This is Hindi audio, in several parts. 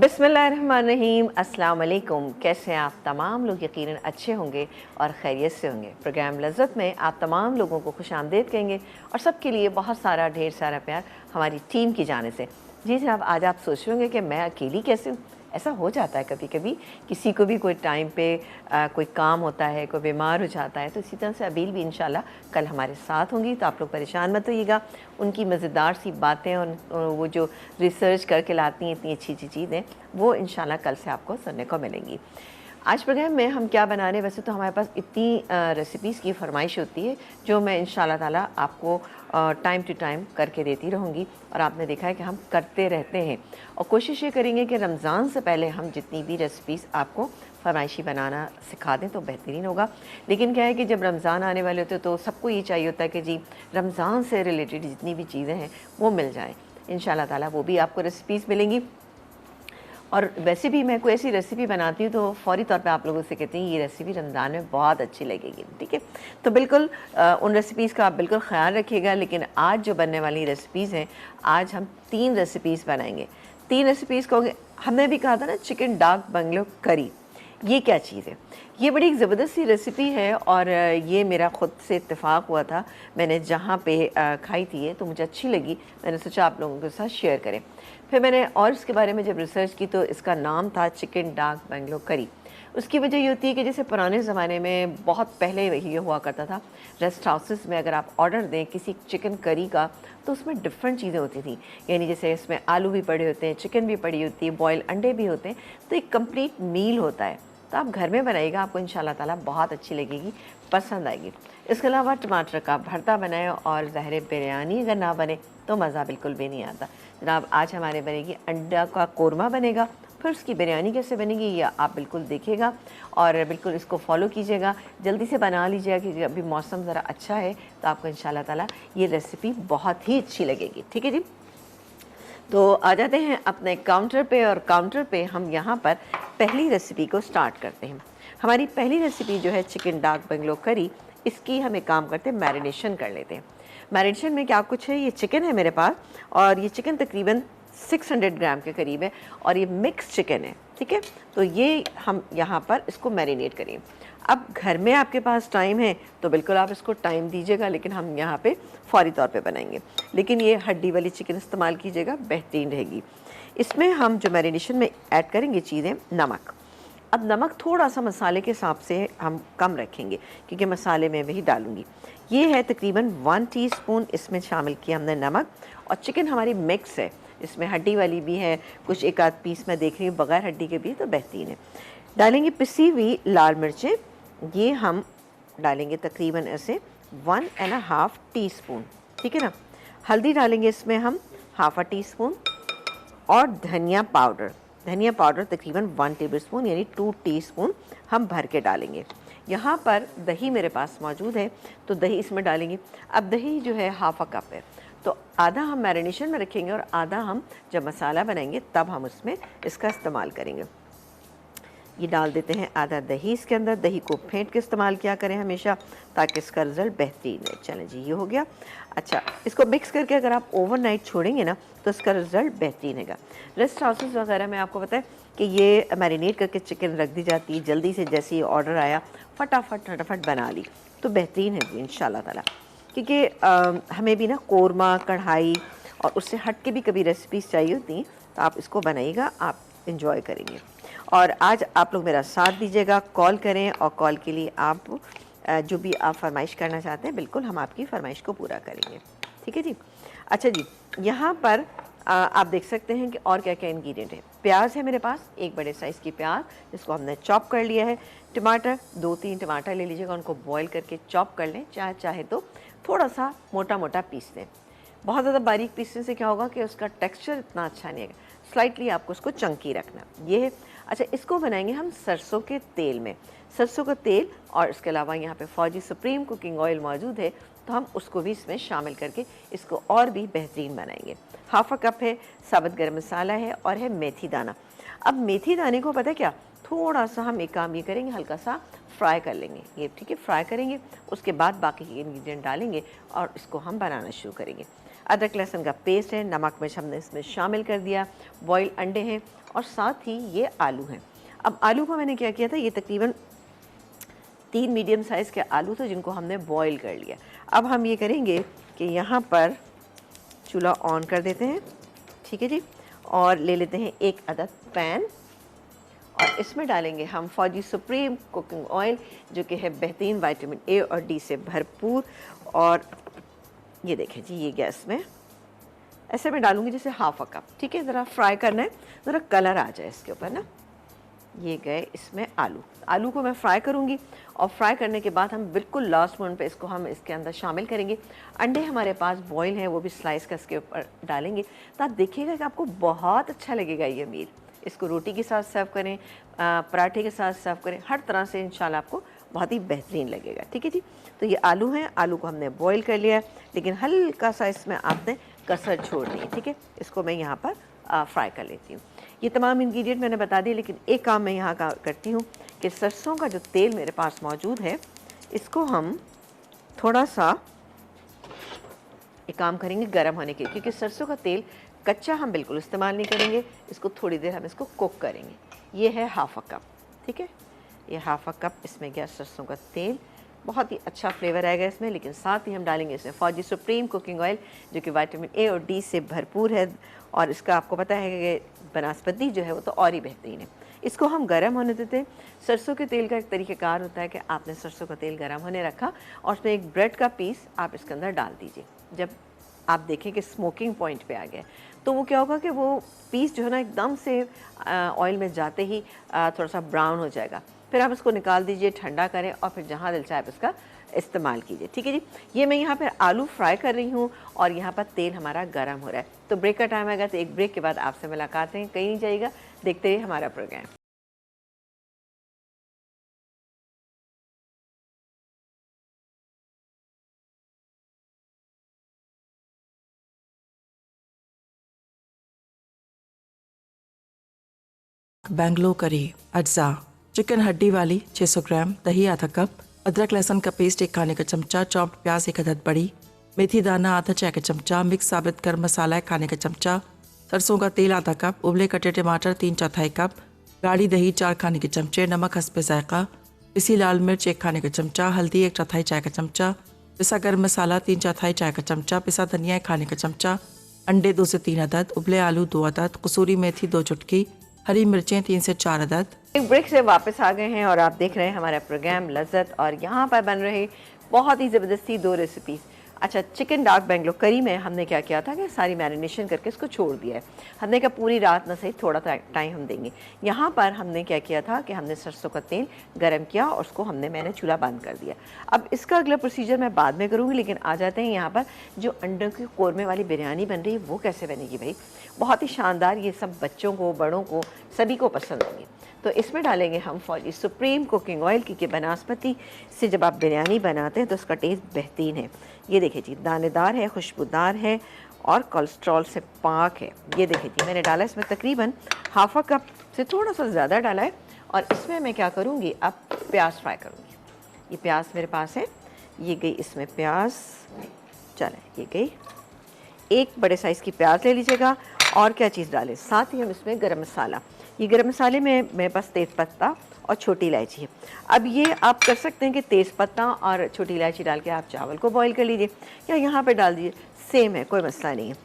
बिस्मिल्लाहिर्रहमानिर्रहीम, अस्सलाम वालेकुम। कैसे हैं आप तमाम लोग? यकीनन अच्छे होंगे और खैरियत से होंगे। प्रोग्राम लज़्ज़त में आप तमाम लोगों को खुशामदीद कहेंगे और सबके लिए बहुत सारा ढेर सारा प्यार हमारी टीम की जाने से। जी जनाब, आज आप सोच रहे होंगे कि मैं अकेली कैसे हूँ। ऐसा हो जाता है कभी कभी, किसी को भी कोई टाइम पे कोई काम होता है, कोई बीमार हो जाता है। तो इसी तरह से अबील भी इंशाल्लाह कल हमारे साथ होंगी, तो आप लोग परेशान मत होइएगा। उनकी मज़ेदार सी बातें और वो जो रिसर्च करके लाती हैं इतनी अच्छी अच्छी चीज़ें, वो इंशाल्लाह कल से आपको सुनने को मिलेंगी। आज प्रोग्राम में हम क्या बना रहे हैं, वैसे तो हमारे पास इतनी रेसिपीज़ की फरमाइश होती है जो मैं इंशाल्लाह ताला आपको टाइम टू टाइम करके देती रहूँगी, और आपने देखा है कि हम करते रहते हैं। और कोशिश ये करेंगे कि रमज़ान से पहले हम जितनी भी रेसिपीज़ आपको फरमाइशी बनाना सिखा दें तो बेहतरीन होगा। लेकिन क्या है कि जब रमज़ान आने वाले होते तो सबको ये चाहिए होता है कि जी रमज़ान से रिलेटेड जितनी भी चीज़ें हैं वो मिल जाएँ। इंशाल्लाह ताला वो भी आपको रेसिपीज़ मिलेंगी। और वैसे भी मैं कोई ऐसी रेसिपी बनाती हूँ तो फ़ौरी तौर पे आप लोगों से कहती हैं ये रेसिपी रमज़ान में बहुत अच्छी लगेगी, ठीक है। तो बिल्कुल उन रेसिपीज़ का आप बिल्कुल ख़्याल रखिएगा। लेकिन आज जो बनने वाली रेसिपीज़ हैं, आज हम 3 रेसिपीज़ बनाएंगे। 3 रेसिपीज़ कहोगे, हमने भी कहा था ना चिकन डाक बंगलो करी, ये क्या चीज़ है? ये बड़ी एक ज़बरदस्त सी रेसिपी है और ये मेरा ख़ुद से इत्तेफ़ाक हुआ था। मैंने जहाँ पे खाई थी ये तो मुझे अच्छी लगी, मैंने सोचा आप लोगों के साथ शेयर करें। फिर मैंने और इसके बारे में जब रिसर्च की तो इसका नाम था चिकन डाक बंगलो करी। उसकी वजह ये होती है कि जैसे पुराने ज़माने में बहुत पहले ये हुआ करता था, रेस्ट हाउसेस में अगर आप ऑर्डर दें किसी चिकन करी का तो उसमें डिफरेंट चीज़ें होती थी। यानी जैसे इसमें आलू भी पड़े होते हैं, चिकन भी पड़ी होती है, बॉयल अंडे भी होते हैं, तो एक कंप्लीट मील होता है। तो आप घर में बनाइएगा, आपको इंशाल्लाह ताला बहुत अच्छी लगेगी, पसंद आएगी। इसके अलावा टमाटर का भरता बनाए और ज़ाहिर बिरयानी अगर ना बने तो मज़ा बिल्कुल भी नहीं आता। जनाब आज हमारे बनेगी अंडा का कोरमा बनेगा, फिर उसकी बिरयानी कैसे बनेगी ये आप बिल्कुल देखिएगा और बिल्कुल इसको फॉलो कीजिएगा। जल्दी से बना लीजिएगा क्योंकि अभी मौसम ज़रा अच्छा है, तो आपको इंशाल्लाह ताला ये रेसिपी बहुत ही अच्छी लगेगी, ठीक है जी। तो आ जाते हैं अपने काउंटर पे, और काउंटर पे हम यहाँ पर पहली रेसिपी को स्टार्ट करते हैं। हमारी पहली रेसिपी जो है चिकन डाक बंगलो करी, इसकी हम एक काम करते हैं, मैरिनेशन कर लेते हैं। मैरिनेशन में क्या कुछ है, ये चिकन है मेरे पास और ये चिकन तकरीबन 600 ग्राम के करीब है और ये मिक्स चिकन है, ठीक है। तो ये हम यहाँ पर इसको मैरिनेट करें। अब घर में आपके पास टाइम है तो बिल्कुल आप इसको टाइम दीजिएगा, लेकिन हम यहाँ पे फौरी तौर पे बनाएंगे। लेकिन ये हड्डी वाली चिकन इस्तेमाल कीजिएगा, बेहतरीन रहेगी। इसमें हम जो मैरिनेशन में ऐड करेंगे चीज़ें, नमक। अब नमक थोड़ा सा मसाले के हिसाब से हम कम रखेंगे क्योंकि मसाले में वही डालूंगी। ये है तकरीबन 1 टीस्पून इसमें शामिल किया हमने नमक। और चिकन हमारी मिक्स है, इसमें हड्डी वाली भी है, कुछ एक आध पीस मैं देख रही हूँ बग़ैर हड्डी के भी है, तो बेहतरीन है। डालेंगे पिसी हुई लाल मिर्चें, ये हम डालेंगे तकरीबन ऐसे 1.5 टीस्पून, ठीक है ना। हल्दी डालेंगे इसमें हम 1/2 टीस्पून और धनिया पाउडर तकरीबन 1 टेबलस्पून यानी 2 टीस्पून हम भर के डालेंगे। यहाँ पर दही मेरे पास मौजूद है तो दही इसमें डालेंगे। अब दही जो है 1/2 कप है, तो आधा हम मैरिनेशन में रखेंगे और आधा हम जब मसाला बनाएंगे तब हम उसमें इसका इस्तेमाल करेंगे। ये डाल देते हैं आधा दही इसके अंदर। दही को फेंट के इस्तेमाल किया करें हमेशा ताकि इसका रिज़ल्ट बेहतरीन है। चलें जी, ये हो गया। अच्छा, इसको मिक्स करके अगर आप ओवरनाइट छोड़ेंगे ना तो इसका रिज़ल्ट बेहतरीन है। रेस्ट हाउसेस वगैरह में आपको पता है कि ये मैरिनेट करके चिकन रख दी जाती है, जल्दी से जैसे ही ऑर्डर आया फटाफट बना ली, तो बेहतरीन है जी इंशाल्लाह ताला। क्योंकि हमें भी ना कोरमा, कढ़ाई और उससे हट के भी कभी रेसिपीज़ चाहिए होती हैं, तो आप इसको बनाइएगा, आप इंजॉय करेंगे। और आज आप लोग मेरा साथ दीजिएगा, कॉल करें और कॉल के लिए आप जो भी आप फरमाइश करना चाहते हैं बिल्कुल हम आपकी फरमाइश को पूरा करेंगे, ठीक है जी। अच्छा जी, यहाँ पर आप देख सकते हैं कि और क्या क्या इंग्रेडिएंट है। प्याज है मेरे पास, एक बड़े साइज़ की प्याज जिसको हमने चॉप कर लिया है। टमाटर 2-3 टमाटर ले लीजिएगा, उनको बॉईल करके चॉप कर लें, चाहे तो थोड़ा सा मोटा मोटा पीस दें। बहुत ज़्यादा बारीक पीसने से क्या होगा कि उसका टेक्सचर इतना अच्छा नहीं आएगा, स्लाइटली आपको उसको चंकी रखना, ये है। अच्छा, इसको बनाएंगे हम सरसों के तेल में, सरसों का तेल, और इसके अलावा यहाँ पे फौजी सुप्रीम कुकिंग ऑयल मौजूद है तो हम उसको भी इसमें शामिल करके इसको और भी बेहतरीन बनाएंगे। 1/2 कप है साबुत गरम मसाला है और है मेथी दाना। अब मेथी दाने को पता है क्या, थोड़ा सा हम एक काम ये करेंगे, हल्का सा फ्राई कर लेंगे ये, ठीक है, फ्राई करेंगे, उसके बाद बाकी के इंग्रेडिएंट डालेंगे और इसको हम बनाना शुरू करेंगे। अदरक लहसुन का पेस्ट है, नमक मिर्च हमने इसमें शामिल कर दिया, बॉयल अंडे हैं और साथ ही ये आलू हैं। अब आलू को मैंने क्या किया था, ये तकरीबन 3 मीडियम साइज़ के आलू थे जिनको हमने बॉईल कर लिया। अब हम ये करेंगे कि यहाँ पर चूल्हा ऑन कर देते हैं, ठीक है जी, और ले लेते हैं एक अदद पैन और इसमें डालेंगे हम फौजी सुप्रीम कुकिंग ऑयल जो कि है बेहतरीन विटामिन ए और डी से भरपूर। और ये देखें जी, ये गैस में ऐसे मैं डालूंगी जैसे हाफ अ कप, ठीक है। ज़रा फ्राई करना है, ज़रा कलर आ जाए इसके ऊपर ना। ये गए इसमें आलू को मैं फ्राई करूंगी और फ्राई करने के बाद हम बिल्कुल लास्ट मोमेंट पे इसको हम इसके अंदर शामिल करेंगे। अंडे हमारे पास बॉईल हैं, वो भी स्लाइस का इसके ऊपर डालेंगे, तो आप देखिएगा कि आपको बहुत अच्छा लगेगा ये मील। इसको रोटी के साथ सर्व करें, पराठे के साथ सर्व करें, हर तरह से इंशाल्लाह आपको बहुत ही बेहतरीन लगेगा, ठीक है जी। तो ये आलू हैं, आलू को हमने बॉईल कर लिया है, लेकिन हल्का सा इसमें आपने कसर छोड़ दी, ठीक है। इसको मैं यहाँ पर फ्राई कर लेती हूँ। ये तमाम इंग्रेडिएंट मैंने बता दिए, लेकिन एक काम मैं यहाँ का करती हूँ कि सरसों का जो तेल मेरे पास मौजूद है, इसको हम थोड़ा सा एक काम करेंगे गर्म होने के, क्योंकि सरसों का तेल कच्चा हम बिल्कुल इस्तेमाल नहीं करेंगे, इसको थोड़ी देर हम इसको कुक करेंगे। ये है हाफ अ कप, ठीक है, ये हाफ अ कप इसमें गया सरसों का तेल। बहुत ही अच्छा फ्लेवर आएगा इसमें, लेकिन साथ ही हम डालेंगे इसमें फौजी सुप्रीम कुकिंग ऑयल जो कि विटामिन ए और डी से भरपूर है, और इसका आपको पता है कि बनस्पति जो है वो तो और ही बेहतरीन है। इसको हम गर्म होने देते हैं। सरसों के तेल का एक तरीक़ाकार होता है कि आपने सरसों का तेल गर्म होने रखा और उसमें एक ब्रेड का पीस आप इसके अंदर डाल दीजिए। जब आप देखें कि स्मोकिंग पॉइंट पे आ गया, तो वो क्या होगा कि वो पीस जो है ना एकदम से ऑयल में जाते ही थोड़ा सा ब्राउन हो जाएगा। फिर आप इसको निकाल दीजिए, ठंडा करें और फिर जहाँ दिल चाहे आप इसका इस्तेमाल कीजिए, ठीक है जी। ये मैं यहाँ पर आलू फ्राई कर रही हूँ और यहाँ पर तेल हमारा गर्म हो रहा है। तो ब्रेक का टाइम आएगा, तो एक ब्रेक के बाद आपसे मुलाकात है, कहीं नहीं जाइएगा, देखते रहिए हमारा प्रोग्राम। बैंगलोर करी अज्जा, चिकन हड्डी वाली 600 ग्राम, दही आधा कप, अदरक लहसुन का पेस्ट 1 खाने का चमचा, चॉप्ड प्याज 1 अदद बड़ी, मेथी दाना आधा चाय का चमचा, मिक्स साबित गर्म मसाला 1 खाने का चमचा, सरसों का तेल आधा कप, उबले कटे टमाटर 3/4 कप, गाढ़ी दही 4 खाने के चमचे, नमक हस्बे जायका, पिसी लाल मिर्च 1 खाने का चमचा, हल्दी 1/4 चाय का चमचा, पिसा गर्म मसाला 3/4 चाय का चमचा, पिसा धनिया 1 खाने का चमचा, अंडे 2 से 3 अदद, उबले आलू 2 अदद, कसूरी मेथी 2 चुटकी, हरी मिर्चें 3 से 4 अदद। एक ब्रेक से वापस आ गए हैं और आप देख रहे हैं हमारा प्रोग्राम लज़्ज़त, और यहाँ पर बन रहे बहुत ही ज़बरदस्ती 2 रेसिपीज़। अच्छा, चिकन डार्क बेंगलोर करी में हमने क्या किया था कि सारी मैरिनेशन करके इसको छोड़ दिया है। हमने कहा पूरी रात ना सही, थोड़ा टाइम हम देंगे। यहाँ पर हमने क्या किया था कि हमने सरसों का तेल गर्म किया और उसको मैंने चूल्हा बंद कर दिया। अब इसका अगला प्रोसीजर मैं बाद में करूँगी, लेकिन आ जाते हैं यहाँ पर जो अंडों की कौरमे वाली बिरयानी बन रही है वो कैसे बनेगी भाई। बहुत ही शानदार, ये सब बच्चों को, बड़ों को, सभी को पसंद होगी। तो इसमें डालेंगे हम फौजी सुप्रीम कुकिंग ऑयल, क्योंकि बनस्पति से जब आप बिरयानी बनाते हैं तो उसका टेस्ट बेहतरीन है। ये देखिए जी, दानेदार है, खुशबूदार है और कोलेस्ट्रॉल से पाक है। ये देखिए जी, मैंने डाला इसमें तकरीबन हाफ अ कप से थोड़ा सा ज़्यादा डाला है। और इसमें मैं क्या करूँगी, अब प्याज फ्राई करूँगी। ये प्याज मेरे पास है, ये गई इसमें प्याज, चले ये गई। एक बड़े साइज़ की प्याज ले लीजिएगा। और क्या चीज़ डालें, साथ ही हम इसमें गरम मसाला, ये गरम मसाले में मेरे पास तेज़पत्ता और छोटी इलायची है। अब ये आप कर सकते हैं कि तेज़पत्ता और छोटी इलायची डाल के आप चावल को बॉईल कर लीजिए या यहाँ पे डाल दीजिए, सेम है, कोई मसला नहीं है।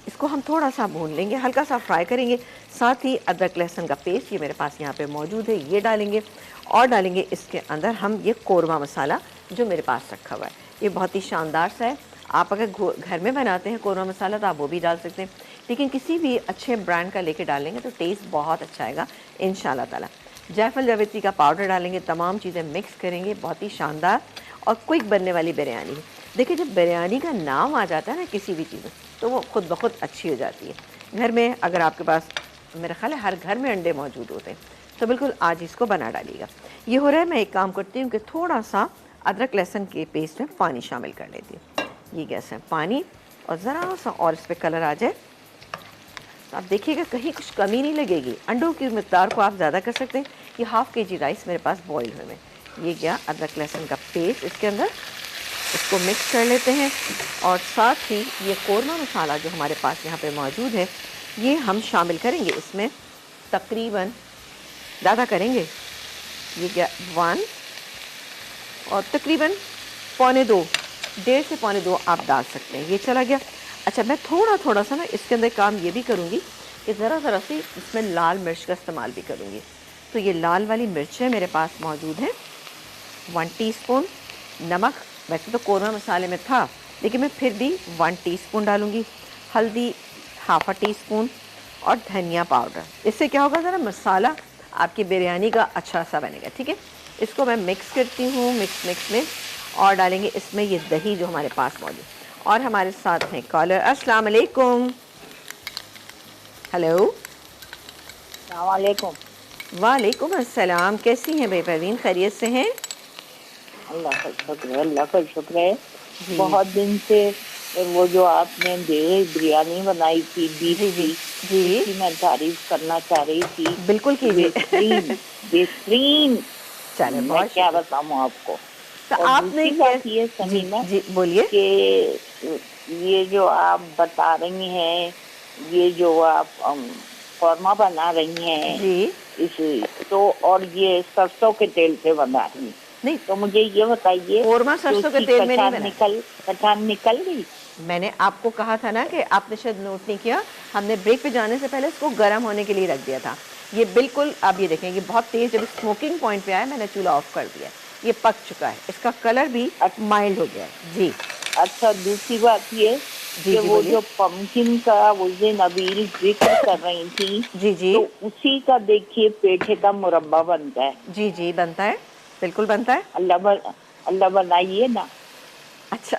इसको हम थोड़ा सा भून लेंगे, हल्का सा फ्राई करेंगे। साथ ही अदरक लहसुन का पेस्ट ये मेरे पास यहाँ पे मौजूद है, ये डालेंगे। और डालेंगे इसके अंदर हम ये कौरमा मसाला जो मेरे पास रखा हुआ है, ये बहुत ही शानदार सा है। आप अगर घर में बनाते हैं कौरमा मसाला तो आप वो भी डाल सकते हैं, लेकिन किसी भी अच्छे ब्रांड का लेके डालेंगे तो टेस्ट बहुत अच्छा आएगा इंशाल्लाह ताला। जायफल जावित्री का पाउडर डालेंगे, तमाम चीज़ें मिक्स करेंगे। बहुत ही शानदार और क्विक बनने वाली बिरयानी है। देखिए, जब बिरयानी का नाम आ जाता है ना किसी भी चीज़ में, तो वो खुद ब खुद अच्छी हो जाती है। घर में अगर आपके पास, मेरा ख्याल है हर घर में अंडे मौजूद होते हैं, तो बिल्कुल आज इसको बना डालिएगा। ये हो रहा है, मैं एक काम करती हूँ कि थोड़ा सा अदरक लहसुन के पेस्ट में पानी शामिल कर लेती हूँ। ये गैस है पानी, और ज़रा सा और इस पर कलर आ जाए तो आप देखिएगा कहीं कुछ कमी नहीं लगेगी। अंडों की मकदार को आप ज़्यादा कर सकते हैं। ये हाफ़ kg राइस मेरे पास बॉईल हुए में, ये गया अदरक लहसुन का पेस्ट इसके अंदर, इसको मिक्स कर लेते हैं और साथ ही ये कोरमा मसाला जो हमारे पास यहाँ पे मौजूद है ये हम शामिल करेंगे इसमें। तकरीबन ज़्यादा करेंगे, ये क्या 1 और तकरीबन पौने 2, 1.5 से पौने 2 आप डाल सकते हैं। ये चला गया। अच्छा, मैं थोड़ा सा ना इसके अंदर काम ये भी करूँगी कि ज़रा सी इसमें लाल मिर्च का इस्तेमाल भी करूँगी। तो ये लाल वाली मिर्चें मेरे पास मौजूद हैं। 1 टीस्पून नमक, वैसे तो कोरमा मसाले में था लेकिन मैं फिर भी 1 टीस्पून डालूँगी। हल्दी ½ टीस्पून और धनिया पाउडर। इससे क्या होगा, ज़रा मसाला आपकी बिरयानी का अच्छा सा बनेगा। ठीक है, इसको मैं मिक्स करती हूँ मिक्स में, और डालेंगे इसमें ये दही जो हमारे पास मौजूद। और हमारे साथ हैं कॉलर। अस्सलाम वालेकुम। हेलो। अस्सलाम वालेकुम। वालेकुम अस्सलाम। कैसी हैं भाई परवीन, खैरियत से हैं? अल्लाह का शुक्र है। बहुत दिन से वो जो आपने बिरयानी बनाई थी बीफ की, इसकी मैं तारीफ करना चाह रही थी। बिल्कुल कीजिए। बेहतरीन। चले, मैं क्या बताऊँ आपको। तो आपने बात ये समीना जी बोलिए कि ये जो आप बता रही हैं, ये जो आप कौरमा बना रही हैं जी, इस तो, और ये सरसों के तेल से बना रही हैं। नहीं तो मुझे ये बताइए, कोरमा सरसों के तेल में नहीं बना। कटान निकल गई। मैंने आपको कहा था ना कि आपने शायद नोट नहीं किया, हमने ब्रेक पे जाने से पहले इसको गर्म होने के लिए रख दिया था। ये बिल्कुल, आप ये देखें, ये बहुत तेज़ जब स्मोकिंग पॉइंट पे आया मैंने चूल्हा ऑफ कर दिया। ये पक चुका है, इसका कलर भी माइल्ड हो गया है। जी अच्छा, दूसरी बात ये कि वो जो पम्पकिन का उस दिन नबील जिक्र कर रही थी, जी तो उसी का देखिए पेठे का मुरब्बा बनता है। जी बनता है, बिल्कुल बनता है। अल्लाह बनाइए ना। अच्छा,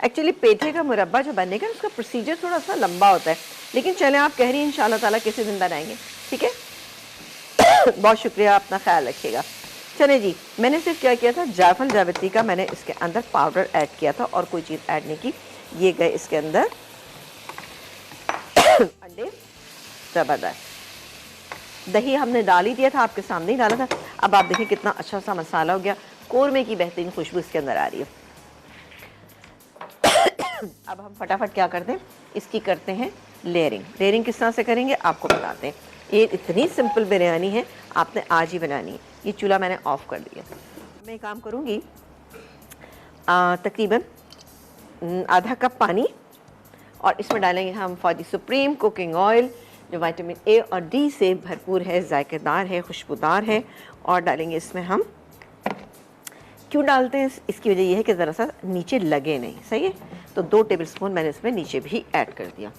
एक्चुअली पेठे का मुरब्बा जो बनेगा उसका प्रोसीजर थोड़ा सा लंबा होता है, लेकिन चलें, आप कह रही हैं इंशाल्लाह ताला किसी दिन बनाएंगे। ठीक है, बहुत शुक्रिया, अपना ख्याल रखिएगा। चले जी, मैंने सिर्फ क्या किया था, जायफल जावित्री का मैंने इसके अंदर पाउडर ऐड किया था और कोई चीज़ ऐड नहीं की। ये गए इसके अंदर अंडे, ज़बरदस्त। दही हमने डाल ही दिया था, आपके सामने ही डाला था। अब आप देखिए कितना अच्छा सा मसाला हो गया, कोरमे की बेहतरीन खुशबू इसके अंदर आ रही है। अब हम फटाफट क्या करते हैं, इसकी करते हैं लेयरिंग। लेयरिंग किस तरह से करेंगे आपको बताते हैं। ये इतनी सिंपल बिरयानी है, आपने आज ही बनानी है। ये चूल्हा मैंने ऑफ कर दिया। मैं काम करूँगी, तकरीबन आधा कप पानी, और इसमें डालेंगे हम फौजी सुप्रीम कुकिंग ऑयल जो विटामिन ए और डी से भरपूर है, जायकेदार है, खुशबूदार है। और डालेंगे इसमें हम, क्यों डालते हैं, इसकी वजह यह है कि ज़रा सा नीचे लगे नहीं। सही है, तो 2 टेबलस्पून मैंने इसमें नीचे भी ऐड कर दिया।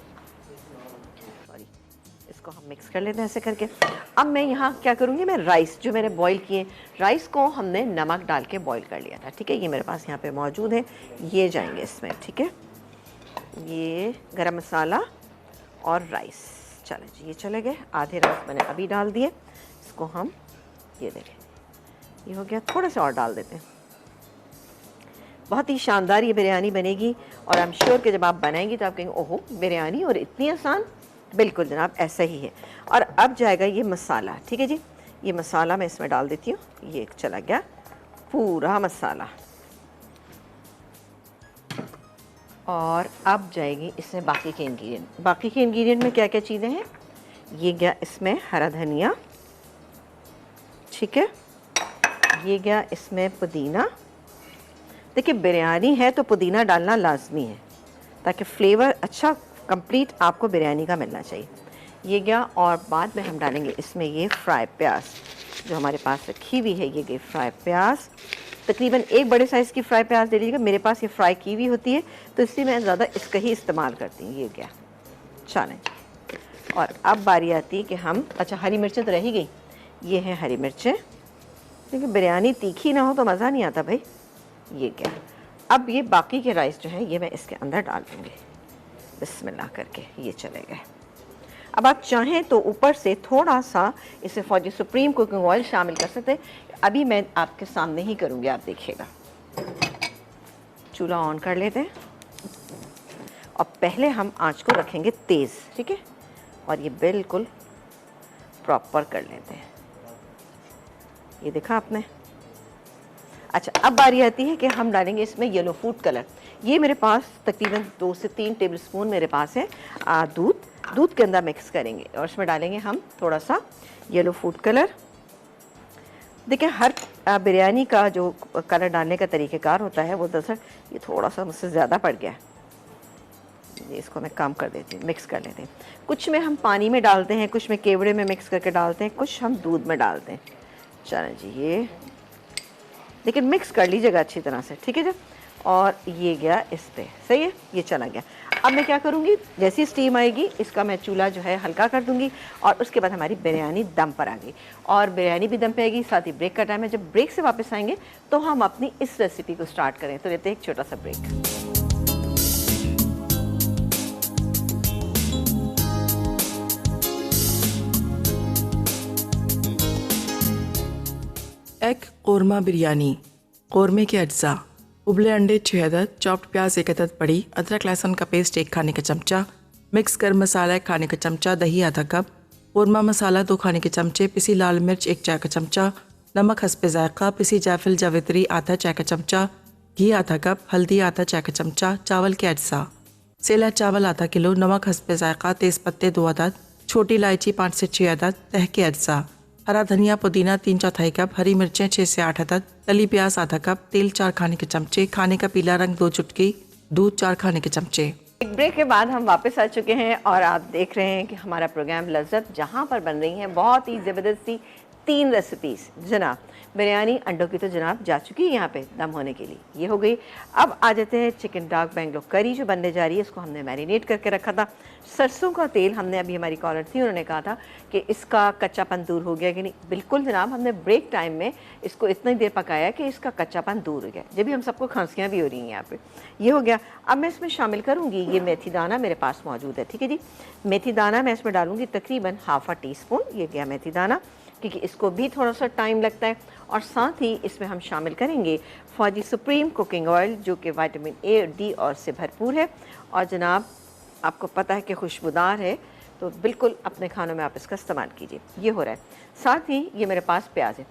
सॉरी, इसको हम मिक्स कर लेते हैं ऐसे करके। अब मैं यहाँ क्या करूँगी, मैं राइस जो मैंने बॉईल किए, राइस को हमने नमक डाल के बॉईल कर लिया था। ठीक है, ये मेरे पास यहाँ पे मौजूद है, ये जाएंगे इसमें। ठीक है, ये गरम मसाला और राइस, चले जी, ये चले गए। आधे राइस मैंने अभी डाल दिए, इसको हम, ये देखें, ये हो गया। थोड़े से और डाल देते हैं, बहुत ही शानदार ये बिरयानी बनेगी। और आई एम श्योर कि जब आप बनाएंगी तो आप कहेंगे ओहो बिरयानी और इतनी आसान। बिल्कुल जनाब, ऐसा ही है। और अब जाएगा ये मसाला। ठीक है जी, ये मसाला मैं इसमें डाल देती हूँ। ये चला गया पूरा मसाला। और अब जाएगी इसमें बाकी के इंग्रेडिएंट। बाकी के इंग्रेडिएंट में क्या क्या चीज़ें हैं, ये गया इसमें हरा धनिया, ठीक है, ये गया इसमें पुदीना। देखिए बिरयानी है तो पुदीना डालना लाजमी है ताकि फ्लेवर अच्छा कंप्लीट आपको बिरयानी का मिलना चाहिए। ये गया, और बाद में हम डालेंगे इसमें ये फ्राई प्याज जो हमारे पास रखी हुई है। ये गई फ्राई प्याज, तकरीबन 1 बड़े साइज़ की फ्राई प्याज दे लीजिएगा। मेरे पास ये फ्राई की हुई होती है तो इसलिए मैं ज़्यादा इसका ही इस्तेमाल करती हूँ। ये गया, चलें। और अब बारी आती है कि हम, अच्छा हरी मिर्चें तो रह ही गई, ये हैं हरी मिर्चें, क्योंकि बिरयानी तीखी ना हो तो मज़ा नहीं आता भाई। ये क्या, अब ये बाकी के राइस जो हैं ये मैं इसके अंदर डाल दूँगी बिस्मिल्लाह करके। ये चले गए। अब आप चाहें तो ऊपर से थोड़ा सा इसे फौजी सुप्रीम कुकिंग ऑयल शामिल कर सकते हैं। अभी मैं आपके सामने ही करूँगी, आप देखिएगा। चूल्हा ऑन कर लेते हैं और पहले हम आँच को रखेंगे तेज़, ठीक है, और ये बिल्कुल प्रॉपर कर लेते हैं। ये देखा आपने। अच्छा, अब बारी आती है कि हम डालेंगे इसमें येलो फूड कलर। ये मेरे पास तकरीबन 2 से 3 टेबलस्पून मेरे पास है दूध के अंदर मिक्स करेंगे और इसमें डालेंगे हम थोड़ा सा येलो फूड कलर। देखिए, हर बिरयानी का जो कलर डालने का तरीक़ेकार होता है वो दरअसल ये थोड़ा सा मुझसे ज़्यादा पड़ गया है, इसको मैं कम कर देती हूँ, मिक्स कर लेते हैं। कुछ में हम पानी में डालते हैं, कुछ में केवड़े में मिक्स करके डालते हैं, कुछ हम दूध में डालते हैं। चलें जी, ये लेकिन मिक्स कर लीजिएगा अच्छी तरह से, ठीक है जी। और ये गया इस पे, सही है, ये चला गया। अब मैं क्या करूँगी, जैसी स्टीम आएगी इसका मैं चूल्हा जो है हल्का कर दूँगी और उसके बाद हमारी बिरयानी दम पर आ गई और बिरयानी भी दम पे आएगी। साथ ही ब्रेक का टाइम है, जब ब्रेक से वापस आएंगे तो हम अपनी इस रेसिपी को स्टार्ट करें। तो लेते हैं एक छोटा सा ब्रेक। एग कोरमा बिरयानी। कोरमे के अज्जा: उबले अंडे 6 अदद, चॉप्ड प्याज 1 अदद बड़ी, अदरक लहसुन का पेस्ट 1 खाने का चमचा, मिक्स गर्म मसाला 1 खाने का चमचा, दही आधा कप, कोरमा मसाला 2 खाने के चमचे, पिसी लाल मिर्च 1 चाय का चमचा, नमक हस्बे जायका, पिसी जायफल जावित्री आधा चाय का चमचा, घी आधा कप, हल्दी आधा चाय का चमचा। चावल के अज्जा: सेला चावल आधा किलो, नमक हस्बे जायका, तेज़ पत्ते 2 अदद, छोटी इलायची 5 से 6 अदद, तह के अज्जा: हरा धनिया पुदीना 3/4 कप, हरी मिर्चें 6 से 8 अदद, तली प्याज आधा कप, तेल 4 खाने के चमचे, खाने का पीला रंग 2 चुटकी, दूध 4 खाने के चमचे। एक ब्रेक के बाद हम वापस आ चुके हैं और आप देख रहे हैं कि हमारा प्रोग्राम लज्जत, जहां पर बन रही हैं बहुत ही ज़बरदस्त सी 3 रेसिपीज़। जनाब, बिरयानी अंडों की तो जनाब जा चुकी है यहाँ पे दम होने के लिए, ये हो गई। अब आ जाते हैं चिकन डाक बेंगलोर करी जो बनने जा रही है। इसको हमने मैरिनेट करके रखा था। सरसों का तेल हमने, अभी हमारी कॉलर थी, उन्होंने कहा था कि इसका कच्चापन दूर हो गया कि नहीं। बिल्कुल जनाब, हमने ब्रेक टाइम में इसको इतनी देर पकाया कि इसका कच्चापन दूर हो गया। जब भी हम सबको खांसियाँ भी हो रही हैं यहाँ पे, ये हो गया। अब मैं इसमें शामिल करूँगी ये मेथी दाना मेरे पास मौजूद है, ठीक है जी। मेथी दाना मैं इसमें डालूँगी तकरीबन ½ टीस्पून, ये गया मेथी दाना, क्योंकि इसको भी थोड़ा सा टाइम लगता है। और साथ ही इसमें हम शामिल करेंगे फौजी सुप्रीम कुकिंग ऑयल, जो कि विटामिन ए और डी और से भरपूर है और जनाब आपको पता है कि खुशबूदार है, तो बिल्कुल अपने खानों में आप इसका इस्तेमाल कीजिए। ये हो रहा है। साथ ही ये मेरे पास प्याज है।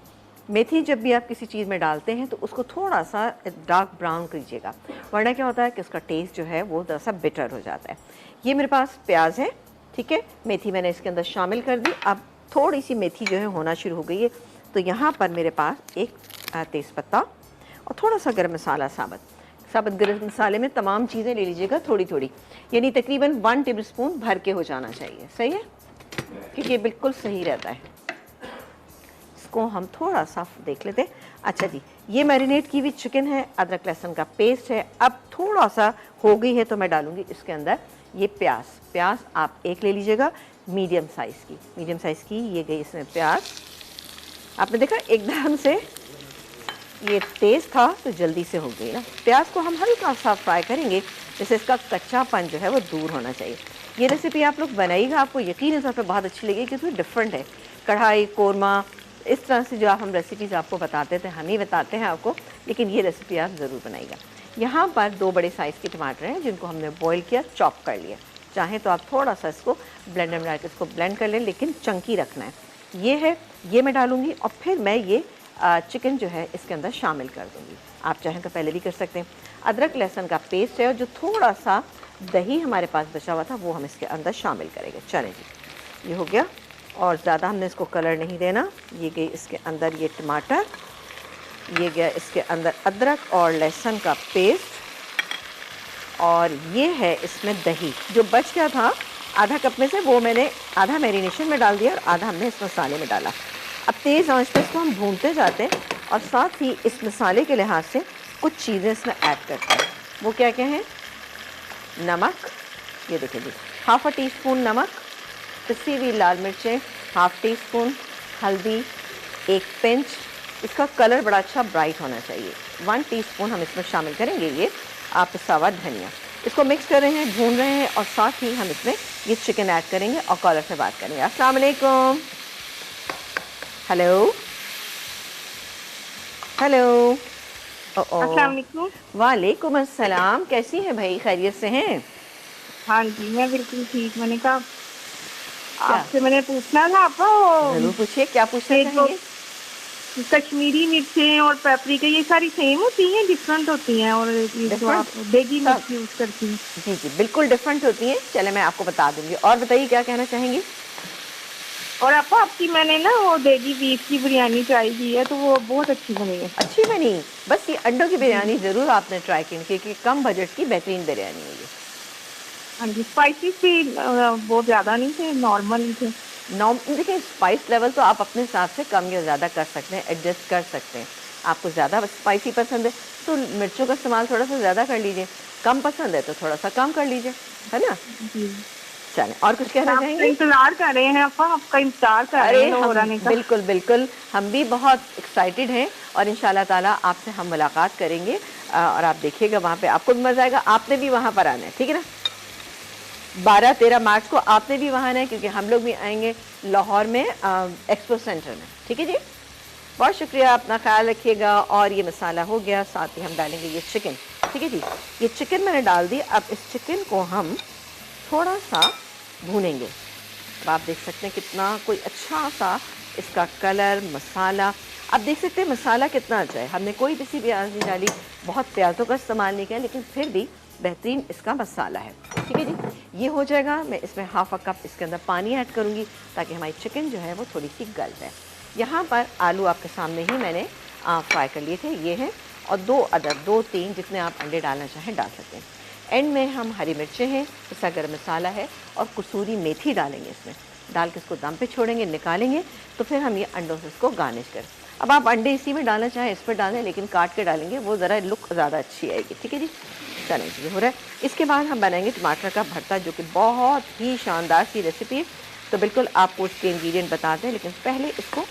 मेथी जब भी आप किसी चीज़ में डालते हैं तो उसको थोड़ा सा डार्क ब्राउन कीजिएगा, वरना क्या होता है कि उसका टेस्ट जो है वो थोड़ा सा बिटर हो जाता है। ये मेरे पास प्याज है, ठीक है। मेथी मैंने इसके अंदर शामिल कर दी। अब थोड़ी सी मेथी जो है होना शुरू हो गई है, तो यहाँ पर मेरे पास एक तेज़पत्ता और थोड़ा सा गरम मसाला साबुत गरम मसाले में तमाम चीज़ें ले लीजिएगा थोड़ी थोड़ी, यानी तकरीबन 1 टेबलस्पून भर के हो जाना चाहिए, सही है, क्योंकि ये बिल्कुल सही रहता है। इसको हम थोड़ा सा देख लेते हैं। अच्छा जी, ये मैरिनेट की हुई चिकन है, अदरक लहसुन का पेस्ट है। अब थोड़ा सा हो गई है तो मैं डालूँगी इसके अंदर ये प्याज आप 1 ले लीजिएगा, मीडियम साइज़ की ये गई इसमें प्याज। आपने देखा एकदम से ये तेज़ था तो जल्दी से हो गई ना। प्याज को हम हल्का सा फ्राई करेंगे, जैसे इसका कच्चापन जो है वो दूर होना चाहिए। ये रेसिपी आप लोग बनाइएगा, आपको यकीन तौर पर बहुत अच्छी लगेगी, क्योंकि डिफरेंट है। कढ़ाई कोरमा इस तरह से जो हम रेसिपीज़ आपको बताते थे, हम ही बताते हैं आपको, लेकिन ये रेसिपी आप ज़रूर बनाइएगा। यहाँ पर 2 बड़े साइज़ के टमाटर हैं जिनको हमने बॉईल किया, चॉप कर लिया। चाहें तो आप थोड़ा सा इसको ब्लेंडर में डाल के इसको ब्लेंड कर लें, लेकिन चंकी रखना है। ये है, ये मैं डालूँगी और फिर मैं ये चिकन जो है इसके अंदर शामिल कर दूँगी। आप चाहें तो पहले भी कर सकते हैं। अदरक लहसुन का पेस्ट है और जो थोड़ा सा दही हमारे पास बचा हुआ था वो हम इसके अंदर शामिल करेंगे। चलें जी, ये हो गया और ज़्यादा हमने इसको कलर नहीं देना। ये गई इसके अंदर ये टमाटर, ये गया इसके अंदर अदरक और लहसुन का पेस्ट और ये है इसमें दही। जो बच गया था ½ कप में से, वो मैंने आधा मैरिनेशन में डाल दिया और आधा हमने इस मसाले में डाला। अब तेज़ आंच पर इसको हम भूनते जाते हैं और साथ ही इस मसाले के लिहाज से कुछ चीज़ें इसमें ऐड करते हैं। वो क्या क्या हैं? नमक, ये देखिए जी, ½ टीस्पून नमक, पिसी हुई लाल मिर्चें ½ टीस्पून, हल्दी 1 पिंच, इसका कलर बड़ा अच्छा ब्राइट होना चाहिए। 1 टीस्पून हम इसमें शामिल करेंगे ये आप पिसा हुआ धनिया। इसको मिक्स कर रहे हैं, भून रहे हैं और साथ ही हम इसमें ये चिकन ऐड करेंगे और कॉलर से बात करेंगे। अस्सलाम वालेकुम। Hello hello. अस्सलाम वालेकुम। वालेकुम अस्सलाम। कैसी हैं भाई, खैरियत से हैं? हाँ जी, मैं बिल्कुल ठीक। मैंने कहा आपसे मैंने पूछना था आपको, जरूर पूछिए, क्या पूछना चाहेंगे? कश्मीरी मिर्चें और पेपरिका ये सारी सेम होती हैं, डिफरेंट होती हैं? और ये जो आप देगी मिर्च यूज करती हैं? जी जी बिल्कुल डिफरेंट होती हैं। चले मैं आपको बता दूंगी। और बताइए क्या कहना चाहेंगी? और आपकी मैंने ना वो देगी बीफ की बिरयानी ट्राई की है, तो वो बहुत अच्छी बनी है। अच्छी बनी। बस ये अंडों की बिरयानी ज़रूर आपने ट्राई की, क्योंकि कम बजट की बेहतरीन बिरयानी है ये। हाँ जी, स्पाइसेस भी बहुत ज़्यादा नहीं थे, नॉर्मल ही थे। देखिए स्पाइस लेवल तो आप अपने हिसाब से कम या ज़्यादा कर सकते हैं, एडजस्ट कर सकते हैं। आपको ज़्यादा स्पाइसी पसंद है तो मिर्चों का इस्तेमाल थोड़ा सा ज़्यादा कर लीजिए, कम पसंद है तो थोड़ा सा कम कर लीजिए, है ना? जी। चलें, और कुछ कहना आपका चाहेंगे? इंतजार कर रहे हैं आपका इंतजार कर रहे हैं हम आने का। बिल्कुल बिल्कुल, हम भी बहुत एक्साइटेड हैं और इंशाल्लाह ताला आपसे हम मुलाकात करेंगे और आप देखिएगा वहाँ पे आपको भी मज़ा आएगा। आपने भी वहाँ पर आना है, ठीक है ना? 12-13 मार्च को आपने भी वहाँ आना है, क्योंकि हम लोग भी आएंगे लाहौर में एक्सपो सेंटर में। ठीक है जी, बहुत शुक्रिया, अपना ख्याल रखिएगा। और ये मसाला हो गया, साथ ही हम डालेंगे ये चिकन। ठीक है जी, ये चिकन मैंने डाल दी। अब इस चिकन को हम थोड़ा सा भूनेंगे। अब आप देख सकते हैं कितना कोई अच्छा सा इसका कलर, मसाला आप देख सकते हैं मसाला कितना अच्छा है। हमने कोई किसी प्याज नहीं डाली, बहुत प्याजों का इस्तेमाल नहीं किया, लेकिन फिर भी बेहतरीन इसका मसाला है। ठीक है जी, ये हो जाएगा। मैं इसमें हाफ अ कप इसके अंदर पानी ऐड करूँगी ताकि हमारी चिकन जो है वो थोड़ी सी गल जाए। यहाँ पर आलू आपके सामने ही मैंने फ्राई कर लिए थे, ये हैं। और 2-3 जितने आप अंडे डालना चाहें डाल सकते हैं। एंड में हम हरी मिर्चें हैं, इसका गरम मसाला है और कसूरी मेथी डालेंगे। इसमें डाल के इसको दम पे छोड़ेंगे, निकालेंगे तो फिर हम ये अंडों से इसको गार्निश करें। अब आप अंडे इसी में डालना चाहें इस पर डालें, लेकिन काट के डालेंगे, वो ज़रा लुक ज़्यादा अच्छी आएगी। ठीक है जी, चलें ये हो रहा है। इसके बाद हम बनाएंगे टमाटर का भरता, जो कि बहुत ही शानदार सी रेसिपी है। तो बिल्कुल आपको उसके इंग्रेडिएंट बताते हैं, लेकिन पहले इसको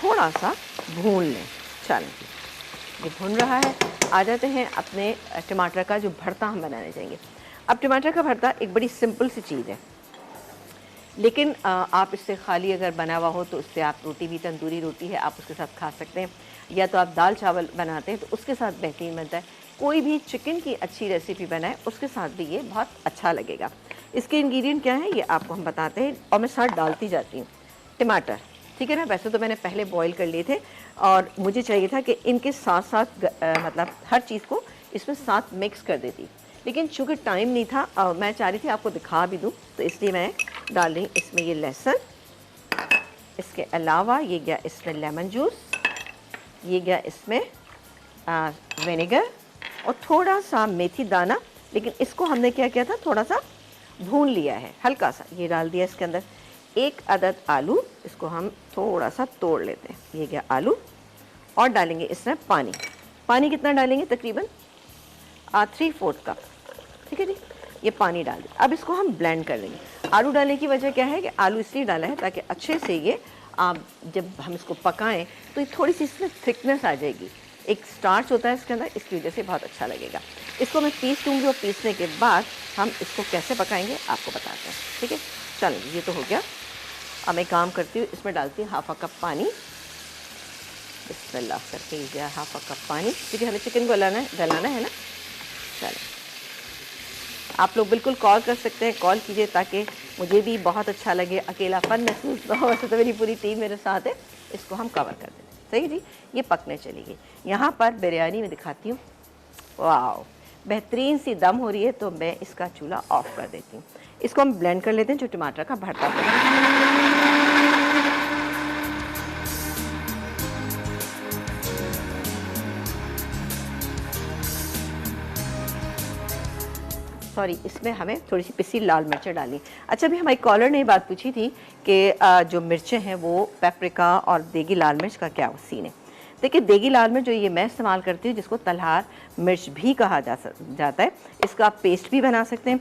थोड़ा सा भून लें। चलें ये भून रहा है, आ जाते हैं अपने टमाटर का जो भरता हम बनाने जाएंगे। अब टमाटर का भरता एक बड़ी सिंपल सी चीज़ है, लेकिन आप इससे खाली अगर बना हुआ हो तो इससे आप रोटी भी, तंदूरी रोटी है, आप उसके साथ खा सकते हैं, या तो आप दाल चावल बनाते हैं तो उसके साथ बेहतरीन बनता है। कोई भी चिकन की अच्छी रेसिपी बनाए उसके साथ भी ये बहुत अच्छा लगेगा। इसके इंग्रेडिएंट क्या है ये आपको हम बताते हैं, और मैं साथ डालती जाती हूँ। टमाटर, ठीक है ना, वैसे तो मैंने पहले बॉईल कर लिए थे और मुझे चाहिए था कि इनके साथ साथ मतलब हर चीज़ को इसमें साथ मिक्स कर देती, लेकिन चूँकि टाइम नहीं था मैं चाह रही थी आपको दिखा भी दूँ, तो इसलिए मैं डाल रही इसमें ये लहसुन। इसके अलावा ये गया इसमें लेमन जूस, ये गया इसमें विनेगर और थोड़ा सा मेथी दाना, लेकिन इसको हमने क्या किया था, थोड़ा सा भून लिया है हल्का सा, ये डाल दिया इसके अंदर। 1 अदद आलू, इसको हम थोड़ा सा तोड़ लेते हैं, ये गया आलू। और डालेंगे इसमें पानी। पानी कितना डालेंगे, तकरीबन 3/4 कप। ठीक है जी, ये पानी डाल दें। अब इसको हम ब्लेंड कर लेंगे। आलू डालने की वजह क्या है कि आलू इसलिए डाला है ताकि अच्छे से ये जब हम इसको पकाएं तो ये थोड़ी सी इसमें थिकनेस आ जाएगी, एक स्टार्च होता है इसके अंदर, इसकी वजह से बहुत अच्छा लगेगा। इसको मैं पीस लूँगी और पीसने के बाद हम इसको कैसे पकाएंगे आपको बताते हैं। ठीक है, चलो ये तो हो गया। अब मैं काम करती हूँ, इसमें डालती हूँ हाफ अ कप पानी। बिस्मिल्लाह करके ये गया हाफ अ कप पानी, क्योंकि हमें चिकन को गलाना है ना। चलो आप लोग बिल्कुल कॉल कर सकते हैं, कॉल कीजिए ताकि मुझे भी बहुत अच्छा लगे, अकेलापन महसूस ना हो। वैसे तो मेरी पूरी टीम मेरे साथ है। इसको हम कवर कर देते हैं। सही जी, ये पकने चलेगी। यहाँ पर बिरयानी में दिखाती हूँ, वाह बेहतरीन सी दम हो रही है, तो मैं इसका चूल्हा ऑफ कर देती हूँ। इसको हम ब्लेंड कर लेते हैं, जो टमाटर का भरता है। सॉरी, इसमें हमें थोड़ी सी पिसी लाल मिर्चें डाली। अच्छा, अभी हमारी कॉलर ने बात पूछी थी कि जो मिर्चें हैं वो पेपरिका और देगी लाल मिर्च का क्या सीन है। देखिए देगी लाल मिर्च जो ये मैं इस्तेमाल करती हूँ, जिसको तलहार मिर्च भी कहा जाता है, इसका आप पेस्ट भी बना सकते हैं,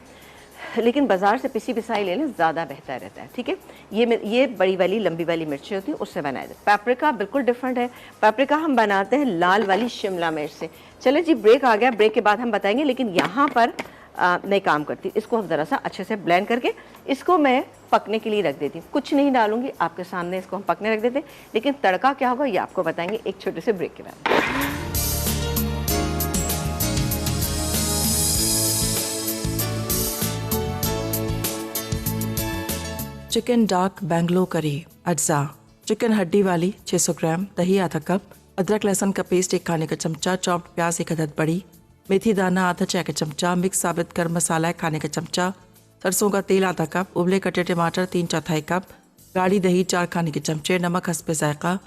लेकिन बाज़ार से पिसी पिसाई ले लें, ज़्यादा बेहतर रहता है। ठीक है, ये बड़ी वाली लंबी वाली मिर्चें होती हैं, उससे बनाया जाए। पेपरिका बिल्कुल डिफरेंट है। पेपरिका हम बनाते हैं लाल वाली शिमला मिर्च से। चले जी, ब्रेक आ गया, ब्रेक के बाद हम बताएंगे, लेकिन यहाँ पर मैं काम करती हूँ। इसको हम ज़रा सा अच्छे से ब्लेंड करके इसको मैं पकने के लिए रख देती हूँ। कुछ नहीं डालूंगी, आपके सामने इसको हम पकने रख देते हैं, लेकिन तड़का क्या होगा ये आपको बताएंगे एक छोटे से ब्रेक के बाद। चिकन डार्क बैंगलो करी, अज्जा, चिकन हड्डी वाली 600 ग्राम, दही आधा कप, अदरक लहसुन का पेस्ट 1 खाने का चमचा, चॉप्ड प्याज 1 अदद बड़ी, मेथी दाना आधा चाय का चमचा, मिक्स साबित गर्म मसाला 1 खाने का चमचा, सरसों का तेल आधा कप, उबले कटे टमाटर 3/4 कप, गाढ़ी दही 4 खाने के चमचे, नमक हस्बे जायका,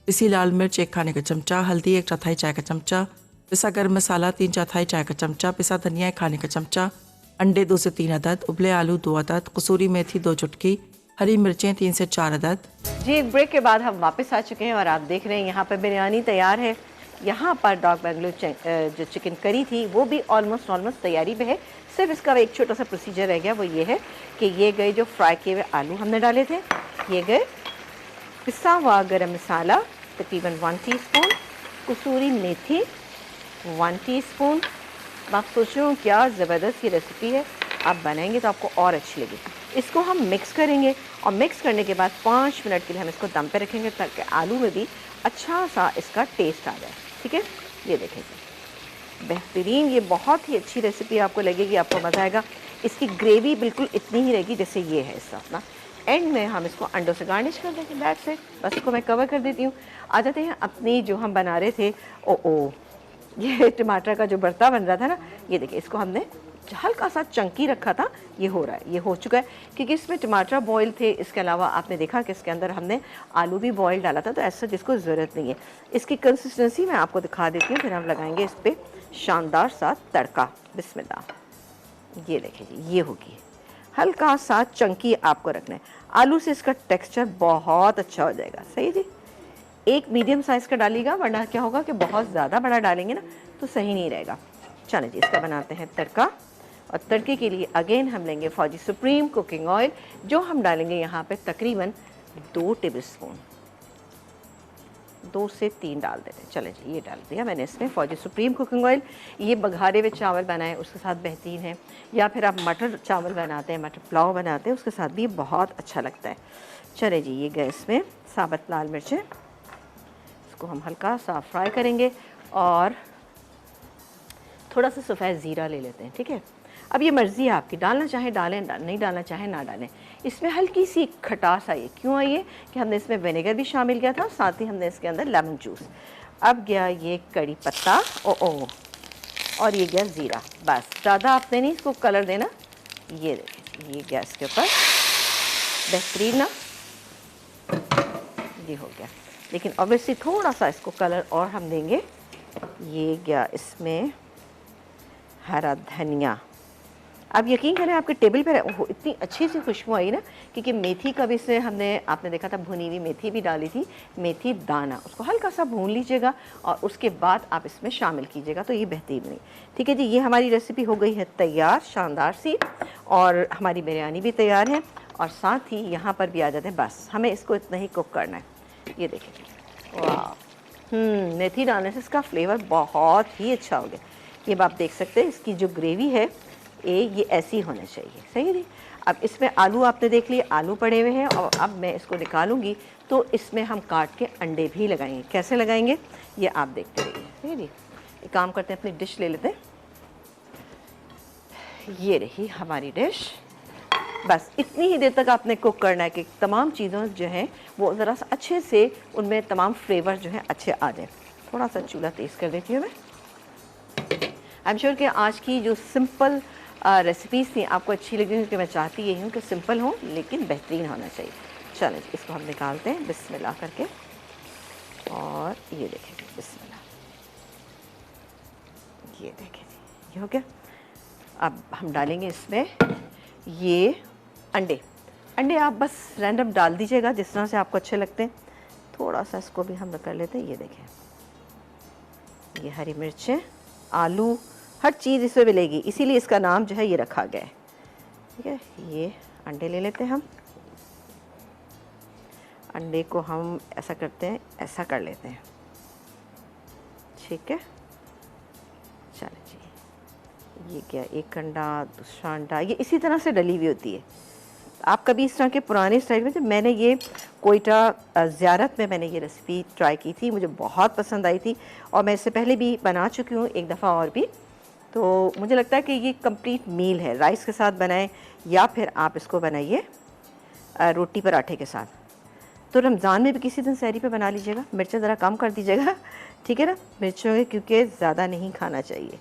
पिसी लाल मिर्च 1 खाने का चमचा, हल्दी 1/4 चाय का चमचा, पिसा गर्म मसाला 3/4 चाय का चमचा, पिसा धनिया 1 खाने का चमचा, अंडे 2 से 3 अदद, उबले आलू 2 अदद, कसूरी मेथी 2 चुटकी, हरी मिर्चें 3 से 4 अदद। जी, एक ब्रेक के बाद हम वापस आ चुके हैं और आप देख रहे हैं यहाँ पर बिरयानी तैयार है। यहाँ पर डॉग बेंगलुरु जो चिकन करी थी वो भी ऑलमोस्ट तैयारी पे है। सिर्फ इसका एक छोटा सा प्रोसीजर रह गया, वो ये है कि ये गए जो फ्राई किए हुए आलू हमने डाले थे, ये गए पिसा हुआ गरम मसाला तकरीबन 1 टीस्पून, कसूरी मेथी 1 टीस्पून। आप सोच रहे हो क्या ज़बरदस्त ये रेसिपी है, आप बनाएंगे तो आपको और अच्छी लगेगी। इसको हम मिक्स करेंगे और मिक्स करने के बाद 5 मिनट के लिए हम इसको दम पे रखेंगे ताकि आलू में भी अच्छा सा इसका टेस्ट आ जाए। ठीक है, ये देखेंगे बेहतरीन, ये बहुत ही अच्छी रेसिपी आपको लगेगी, आपको मज़ा आएगा। इसकी ग्रेवी बिल्कुल इतनी ही रहेगी जैसे ये है इस तरफ ना। एंड में हम इसको अंडों से गार्निश कर देंगे, दैट्स इट। बस इसको मैं कवर कर देती हूँ। आ जाते हैं अपनी जो हम बना रहे थे, ये टमाटर का जो भरता बन रहा था ना, ये देखिए इसको हमने हल्का सा चंकी रखा था, ये हो रहा है, ये हो चुका है क्योंकि इसमें टमाटर बॉयल थे। इसके अलावा आपने देखा कि इसके अंदर हमने आलू भी बॉयल डाला था, तो ऐसा जिसको ज़रूरत नहीं है। इसकी कंसिस्टेंसी मैं आपको दिखा देती हूँ, फिर हम लगाएंगे इस पर शानदार सा तड़का। बिस्मिल्लाह, ये देखिए जी, ये होगी हल्का सा चंकी आपको रखना है। आलू से इसका टेक्स्चर बहुत अच्छा हो जाएगा। सही जी, एक मीडियम साइज़ का डालिएगा, वरना क्या होगा कि बहुत ज़्यादा बड़ा डालेंगे ना तो सही नहीं रहेगा। चलो जी, इसका बनाते हैं तड़का। और तड़के के लिए अगेन हम लेंगे फौजी सुप्रीम कुकिंग ऑयल, जो हम डालेंगे यहाँ पे तकरीबन 2 टेबलस्पून, 2 से 3 डाल देते हैं। चलें जी, ये डाल दिया मैंने इसमें फौजी सुप्रीम कुकिंग ऑयल। ये बघारे हुए चावल बनाएं उसके साथ बेहतरीन है, या फिर आप मटर चावल बनाते हैं, मटर पुलाव बनाते हैं, उसके साथ भी बहुत अच्छा लगता है। चले जी, ये गैस में साबुत लाल मिर्चें, इसको हम हल्का सा फ्राई करेंगे और थोड़ा सा सफ़ेद ज़ीरा ले लेते हैं। ठीक है, अब ये मर्ज़ी है आपकी, डालना चाहें डालें, नहीं डालना चाहें ना डालें। इसमें हल्की सी खटास आई है, क्यों आई है कि हमने इसमें विनेगर भी शामिल किया था, साथ ही हमने इसके अंदर लेमन जूस। अब गया ये कड़ी पत्ता और ये गया ज़ीरा। बस, ज़्यादा आपने नहीं इसको कलर देना। ये देखिए, ये गैस के ऊपर बेहतरीन ना, ये हो गया। लेकिन ऑब्वियसली थोड़ा सा इसको कलर और हम देंगे। ये गया इसमें हरा धनिया। अब यकीन करें आपके टेबल पर इतनी अच्छी सी खुशबू आई ना, क्योंकि मेथी का भी इसमें हमने, आपने देखा था भुनी हुई मेथी भी डाली थी, मेथी दाना, उसको हल्का सा भून लीजिएगा और उसके बाद आप इसमें शामिल कीजिएगा, तो ये बेहतरीन नहीं। ठीक है जी, ये हमारी रेसिपी हो गई है तैयार, शानदार सी, और हमारी बिरयानी भी तैयार है। और साथ ही यहाँ पर भी आ जाते हैं, बस हमें इसको इतना ही कुक करना है। ये देखिए, वाह, मेथी डालने से इसका फ्लेवर बहुत ही अच्छा हो गया। ये आप देख सकते हैं, इसकी जो ग्रेवी है ये ऐसी होनी चाहिए। सही है। अब इसमें आलू आपने देख लिए, आलू पड़े हुए हैं, और अब मैं इसको निकालूंगी तो इसमें हम काट के अंडे भी लगाएंगे। कैसे लगाएंगे ये आप देखते रहिए। सही जी, एक काम करते हैं, अपनी डिश ले लेते हैं। ये रही हमारी डिश। बस इतनी ही देर तक आपने कुक करना है कि तमाम चीज़ों जो हैं वो ज़रा सा अच्छे से, उनमें तमाम फ्लेवर जो हैं अच्छे आ जाए। थोड़ा सा चूल्हा तेज़ कर देती हूँ मैं। आई एम श्योर कि आज की जो सिंपल रेसिपीज़ थी आपको अच्छी लगी, क्योंकि मैं चाहती यही हूँ कि सिंपल हो लेकिन बेहतरीन होना चाहिए। चलें जी, इसको हम निकालते हैं बिस्मिल्लाह करके, और ये देखें बिस्मिल्लाह, ये देखें जी, ये हो गया। अब हम डालेंगे इसमें ये अंडे। अंडे आप बस रैंडम डाल दीजिएगा जिस तरह से आपको अच्छे लगते हैं। थोड़ा सा इसको भी हम कर लेते हैं। ये देखें, ये हरी मिर्चें, आलू, हर चीज़ इसमें मिलेगी, इसीलिए इसका नाम जो है ये रखा गया है। ठीक है, ये अंडे ले लेते हैं हम। अंडे को हम ऐसा करते हैं, ऐसा कर लेते हैं। ठीक है, चलो जी, ये क्या, एक अंडा, दूसरा अंडा, ये इसी तरह से डली हुई होती है। आप कभी इस तरह के पुराने स्टाइल में, जब मैंने ये कोयटा ज़ियारत में मैंने ये रेसिपी ट्राई की थी, मुझे बहुत पसंद आई थी, और मैं इससे पहले भी बना चुकी हूँ एक दफ़ा और भी। तो मुझे लगता है कि ये कंप्लीट मील है, राइस के साथ बनाएं या फिर आप इसको बनाइए रोटी पराठे के साथ। तो रमज़ान में भी किसी दिन सहरी पे बना लीजिएगा, मिर्चें ज़रा कम कर दीजिएगा, ठीक है ना, मिर्चों के क्योंकि ज़्यादा नहीं खाना चाहिए।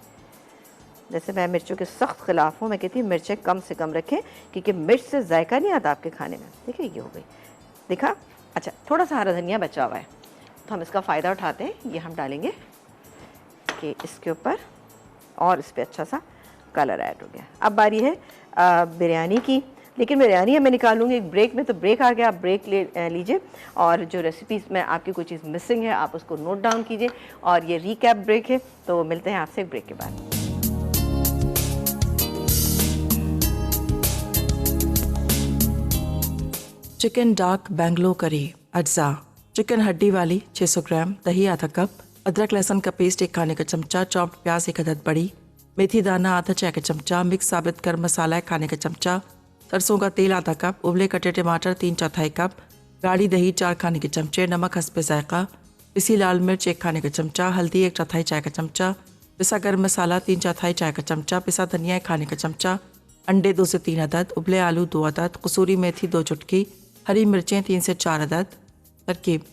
जैसे मैं मिर्चों के सख्त ख़िलाफ़ हूँ, मैं कहती हूँ मिर्चें कम से कम रखें क्योंकि मिर्च से जायका नहीं आता आपके खाने में। ठीक है, ये हो गई, देखा। अच्छा, थोड़ा सा हरा धनिया बचा हुआ है तो हम इसका फ़ायदा उठाते हैं, ये हम डालेंगे कि इसके ऊपर और इस पर अच्छा सा कलर ऐड हो गया। अब बारी है बिरयानी की, लेकिन बिरयानी मैं निकालूंगी एक ब्रेक में, तो ब्रेक आ गया, आप ब्रेक लीजिए और जो रेसिपीज़ में आपकी कोई चीज़ मिसिंग है आप उसको नोट डाउन कीजिए, और ये रिकैप ब्रेक है, तो मिलते हैं आपसे ब्रेक के बाद। चिकन डार्क बैंगलोर करी अज्जा, चिकन हड्डी वाली 600 ग्राम, दही आधा कप, अदरक लहसुन का पेस्ट 1 खाने का चमचा, चॉप्ड प्याज 1 अदद बड़ी, मेथी दाना आधा चाय का चमचा, मिक्स साबित गर्म मसाला 1 खाने का चमचा, सरसों का तेल आधा कप, उबले कटे टमाटर 3/4 कप, गाढ़ी दही 4 खाने के चमचे, नमक हस्बे जायका, पिसी लाल मिर्च 1 खाने का चमचा, हल्दी 1/4 चाय का चमचा, पिसा गर्म मसाला 3/4 चाय का चमचा, पिसा धनिया 1 खाने का चमचा, अंडे 2 से 3 अदद, उबले आलू 2 अदद, कसूरी मेथी 2 चुटकी, हरी मिर्चें 3 से 4 अदद। तरकीब: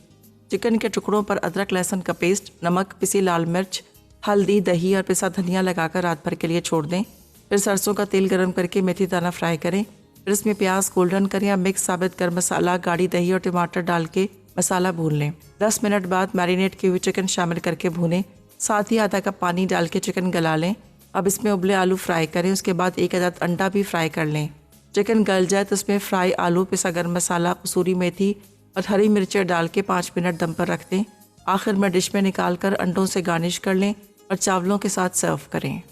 चिकन के टुकड़ों पर अदरक लहसुन का पेस्ट, नमक, पिसी लाल मिर्च, हल्दी, दही और पिसा धनिया लगाकर रात भर के लिए छोड़ दें। फिर सरसों का तेल गर्म करके मेथी दाना फ्राई करें, फिर इसमें प्याज गोल्डन करें। मिक्स साबित गर्म मसाला, गाढ़ी दही और टमाटर डाल के मसाला भून लें। 10 मिनट बाद मैरिनेट किए हुए चिकन शामिल करके भूनें, साथ ही आधा कप पानी डाल के चिकन गला लें। अब इसमें उबले आलू फ्राई करें, उसके बाद 1 अदद अंडा भी फ्राई कर लें। चिकन गल जाए तो उसमें फ्राई आलू, पिसा गर्म मसाला, कसूरी मेथी और हरी मिर्चें डाल के 5 मिनट दम पर रख दें। आखिर में डिश में निकाल कर अंडों से गार्निश कर लें और चावलों के साथ सर्व करें।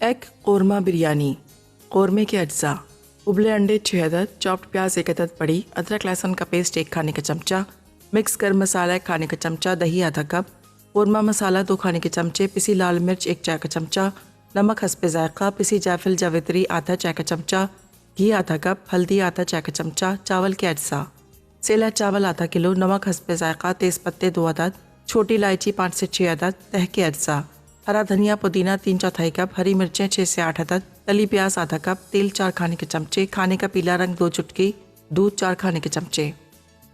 एग कोरमा बिरयानी। कोरमे के अज्जा: उबले अंडे 6 अदद, चॉप्ड प्याज 1 अदद बड़ी, अदरक लहसुन का पेस्ट 1 खाने का चमचा, मिक्स गर्म मसाला 1 खाने का चमचा, दही आधा कप, कोरमा मसाला 2 खाने के चमचे, पिसी लाल मिर्च 1 चाय का चमचा, नमक हस्बे जायका, पिसी जायफल जावित्री आधा चाय का चमचा, घी आधा कप, हल्दी आधा चाय का चमचा। चावल के अज्जा: सेला चावल आधा किलो, नमक हस्बे जायका, तेज़ पत्ते 2 अदद, छोटी इलायची 5 से 6 अदद। तह के अज्जा: हरा धनिया पुदीना 3/4 कप, हरी मिर्चें 6 से 8 अदद, तली प्याज आधा कप, तेल 4 खाने के चमचे, खाने का पीला रंग 2 चुटकी, दूध 4 खाने के चमचे।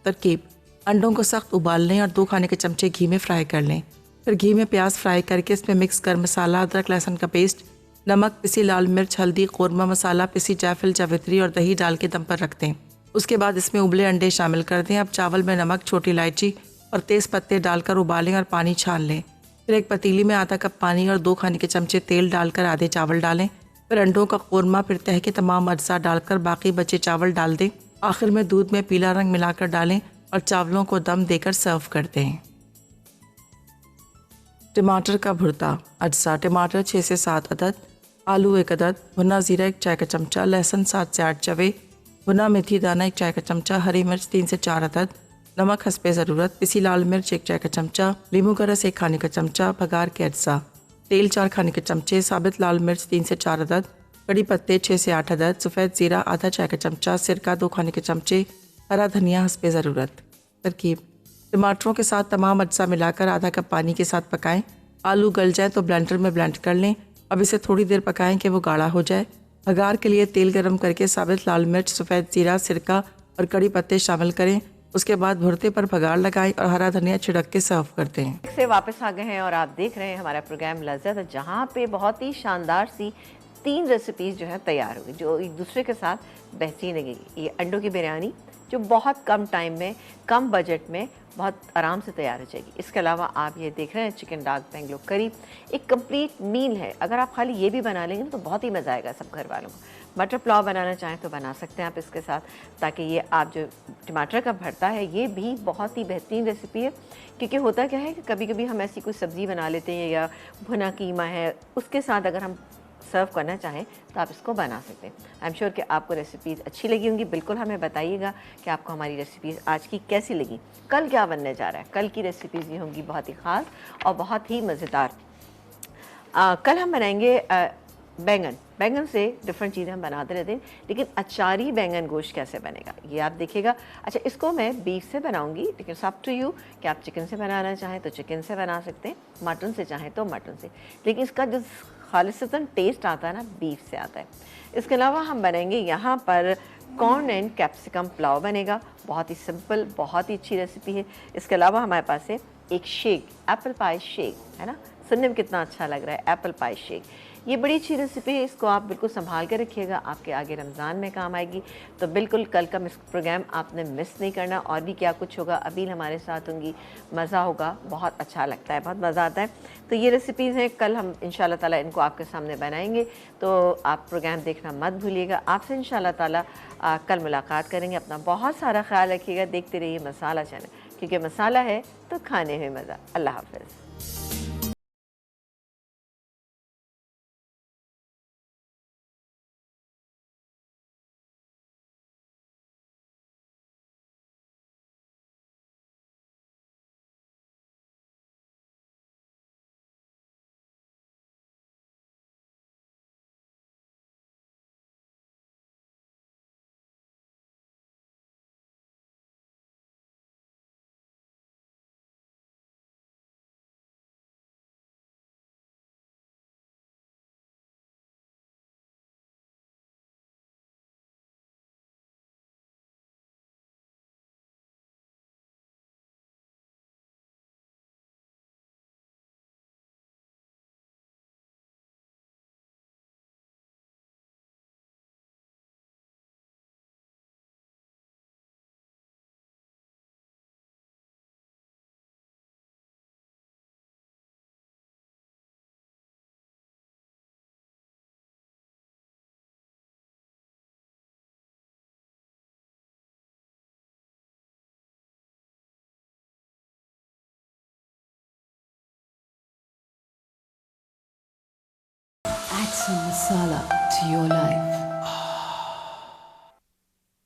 तरकीब: अंडों को सख्त उबाल लें और 2 खाने के चमचे घी में फ्राई कर लें। फिर घी में प्याज फ्राई करके इसमें मिक्स गर्म मसाला, अदरक लहसुन का पेस्ट, नमक, पिसी लाल मिर्च, हल्दी, कोरमा मसाला, पिसी जायफल जावित्री और दही डाल के दम पर रख दें। उसके बाद इसमें उबले अंडे शामिल कर दें। अब चावल में नमक, छोटी इलायची और तेज़ पत्ते डालकर उबालें और पानी छान लें। फिर एक पतीली में आधा कप पानी और 2 खाने के चमचे तेल डालकर आधे चावल डालें। फिर अंडों का कोरमा, फिर तह के तमाम अज्जा डालकर बाकी बचे चावल डाल दें। आखिर में दूध में पीला रंग मिलाकर डालें और चावलों को दम देकर सर्व कर दें। टमाटर का भुर्ता अज्जा: टमाटर 6 से 7 अदद, आलू 1 अदद, भुना ज़ीरा 1 चाय का चमचा, लहसुन 7 से 8 चवे, भुना मेथी दाना 1 चाय का चमचा, हरी मिर्च 3 से 4 अदद, नमक हस्बे ज़रूरत, पिसी लाल मिर्च 1 चाय का चमचा, लींबू का रस 1 खाने का चमचा। बघार के अज्जा: तेल 4 खाने के चमचे, साबित लाल मिर्च 3 से 4 अदद, कड़ी पत्ते 6 से 8 अदद, सफ़ेद ज़ीरा आधा चाय का चमचा, सिरका 2 खाने के चमचे, हरा धनिया हस्बे ज़रूरत। तरकीब: टमाटरों के साथ तमाम अज्जा मिलाकर आधा कप पानी के साथ पकाएं। आलू गल जाए तो ब्लेंडर में ब्लेंड कर लें। अब इसे थोड़ी देर पकाएं कि वो गाढ़ा हो जाए। बघार के लिए तेल गरम करके साबित लाल मिर्च, सफ़ेद ज़ीरा, सिरका और कड़ी पत्ते शामिल करें। उसके बाद भुर्ते पर बघार लगाएं और हरा धनिया छिड़क के सर्व करते हैं। से वापस आ गए हैं और आप देख रहे हैं हमारा प्रोग्राम लज़्ज़त, जहाँ पे बहुत ही शानदार सी 3 रेसिपीज़ जो है तैयार होगी जो एक दूसरे के साथ बेहतरीन लगेगी। ये अंडों की बिरयानी जो बहुत कम टाइम में, कम बजट में बहुत आराम से तैयार हो जाएगी। इसके अलावा आप ये देख रहे हैं चिकन डार्क बैंगलोर करी, एक कंप्लीट मील है। अगर आप खाली ये भी बना लेंगे तो बहुत ही मज़ा आएगा सब घर वालों को। मटर पुलाव बनाना चाहें तो बना सकते हैं आप इसके साथ, ताकि ये आप जो टमाटर का भरता है ये भी बहुत ही बेहतरीन रेसिपी है। क्योंकि होता क्या है कि कभी कभी हम ऐसी कोई सब्ज़ी बना लेते हैं या भुना कीमा है, उसके साथ अगर हम सर्व करना चाहें तो आप इसको बना सकते हैं। आई एम श्योर कि आपको रेसिपीज़ अच्छी लगी होंगी। बिल्कुल हमें बताइएगा कि आपको हमारी रेसिपीज़ आज की कैसी लगी। कल क्या बनने जा रहा है, कल की रेसिपीज़ ये होंगी बहुत ही ख़ास और बहुत ही मज़ेदार। कल हम बनाएंगे बैंगन से डिफरेंट चीज़ें हम बनाते रहते हैं, लेकिन अचारी बैंगन गोश्त कैसे बनेगा ये आप देखिएगा। अच्छा, इसको मैं बीफ से बनाऊंगी, लेकिन सब टू यू कि आप चिकन से बनाना चाहें तो चिकन से बना सकते हैं, मटन से चाहें तो मटन से। लेकिन इसका जो खालिसतन टेस्ट आता है ना, बीफ से आता है। इसके अलावा हम बनाएंगे यहाँ पर कॉर्न एंड कैप्सिकम पुलाव बनेगा, बहुत ही सिंपल, बहुत ही अच्छी रेसिपी है। इसके अलावा हमारे पास है एक शेक, एप्पल पाई शेक, है ना, सुनने में कितना अच्छा लग रहा है, एप्पल पाई शेक। ये बड़ी अच्छी रेसिपी है, इसको आप बिल्कुल संभाल कर रखिएगा, आपके आगे रमज़ान में काम आएगी। तो बिल्कुल कल का प्रोग्राम आपने मिस नहीं करना। और भी क्या कुछ होगा, अभी हमारे साथ होंगी, मज़ा होगा, बहुत अच्छा लगता है, बहुत मज़ा आता है। तो ये रेसिपीज़ हैं, कल हम इंशाल्लाह ताला इनको आपके सामने बनाएंगे, तो आप प्रोग्राम देखना मत भूलिएगा। आपसे इंशाल्लाह ताला कल मुलाकात करेंगे। अपना बहुत सारा ख्याल रखिएगा, देखते रहिए मसाला चैनल, क्योंकि मसाला है तो खाने में मज़ा। अल्लाह हाफ़िज़। Add some masala to your life.